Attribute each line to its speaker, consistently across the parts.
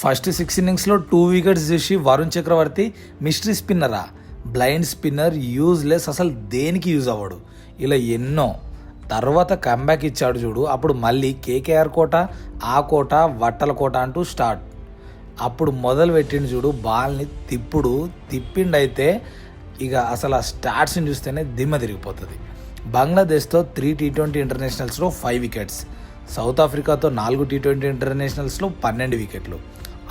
Speaker 1: First 6 ఇన్నింగ్స్లో 2 wickets తీసి వరుణ్ చక్రవర్తి mystery స్పిన్నరా, blind spinner, useless, అసలు దేనికి యూజ్ అవ్వడు. ఇలా ఎన్నో. తర్వాత కంబ్యాక్ ఇచ్చాడు చూడు, అప్పుడు మళ్ళీ కేకేఆర్ కోట, ఆ కోట, వట్టల కోట అంటూ స్టార్ట్. అప్పుడు మొదలు పెట్టిండు చూడు బాల్ని తిప్పిండైతే ఇక అసలు ఆ స్టార్ట్స్ని చూస్తేనే దిమ్మ తిరిగిపోతుంది. బంగ్లాదేశ్తో 3 T20 ఇంటర్నేషనల్స్లో 5 వికెట్స్, సౌత్ ఆఫ్రికాతో 4 T20 ఇంటర్నేషనల్స్లో 12 వికెట్లు,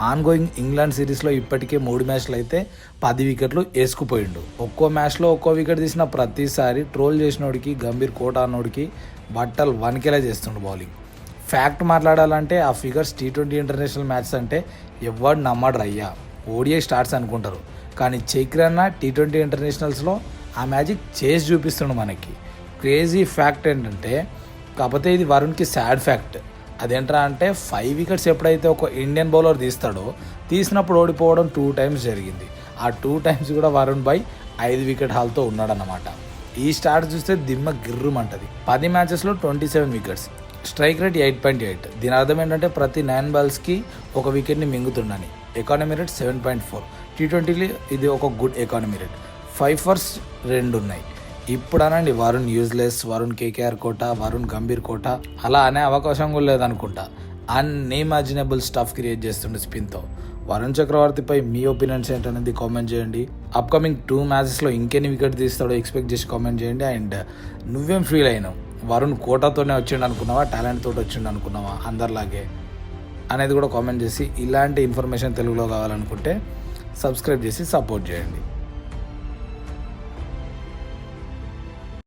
Speaker 1: ఆన్గోయింగ్ ఇంగ్లాండ్ సిరీస్లో ఇప్పటికే 3 మ్యాచ్లు అయితే 10 వికెట్లు వేసుకుపోయిండు. ఒక్కో మ్యాచ్లో ఒక్కో వికెట్ తీసిన ప్రతిసారి ట్రోల్ చేసినోడికి, గంభీర్ కోట అన్నోడికి బట్టలు వణికేలా చేస్తుండు బౌలింగ్. ఫ్యాక్ట్ మాట్లాడాలంటే ఆ ఫిగర్స్ T20 ఇంటర్నేషనల్ మ్యాచ్ అంటే ఎవడు నమ్మడు రయ్యా, ఓడిఐ స్టార్ట్స్ అనుకుంటారు. కానీ చక్రన్న T20 ఇంటర్నేషనల్స్లో ఆ మ్యాజిక్ చేసి చూపిస్తుండు మనకి. క్రేజీ ఫ్యాక్ట్ ఏంటంటే, కాకపోతే ఇది వరుణ్కి సాడ్ ఫ్యాక్ట్. అదేంట్రా అంటే 5 వికెట్స్ ఎప్పుడైతే ఒక ఇండియన్ బౌలర్ తీసినప్పుడు ఓడిపోవడం 2 times జరిగింది. ఆ 2 times కూడా వరుణ్ భాయ్ 5 వికెట్ హాల్తో ఉన్నాడన్నమాట. ఈ స్టార్ట్ చూస్తే దిమ్మ గిర్రుమంటది. 10 మ్యాచెస్లో 27 వికెట్స్, స్ట్రైక్ రేట్ 8.8. దీని అర్థం ఏంటంటే ప్రతి 9 balls-కి ఒక వికెట్ని మింగుతుండని. Economy rate 7.4. T20లో ఇది ఒక గుడ్ ఎకానమీ రేట్. 5 for 2 ఉన్నాయి. ఇప్పుడు అనండి వరుణ్ యూజ్లెస్, వరుణ్ కేకేఆర్ కోట, వరుణ్ గంభీర్ కోట అలా అనే అవకాశం కూడా లేదనుకుంటా. అన్ఇమాజినబుల్ స్టఫ్ క్రియేట్ చేస్తుండే స్పిన్తో. వరుణ్ చక్రవర్తిపై మీ ఒపీనియన్స్ ఏంటనేది కామెంట్ చేయండి. అప్కమింగ్ 2 మ్యాచెస్లో ఇంకెన్ని వికెట్ తీస్తాడో ఎక్స్పెక్ట్ చేసి కామెంట్ చేయండి. అండ్ నువ్వేం ఫీల్ అయినావు? వరుణ్ కోటాతోనే వచ్చిండు అనుకున్నావా, టాలెంట్ తోటి వచ్చిండు అనుకున్నావా అందరిలాగే అనేది కూడా కామెంట్ చేసి, ఇలాంటి ఇన్ఫర్మేషన్ తెలుగులో కావాలనుకుంటే సబ్స్క్రైబ్ చేసి సపోర్ట్ చేయండి.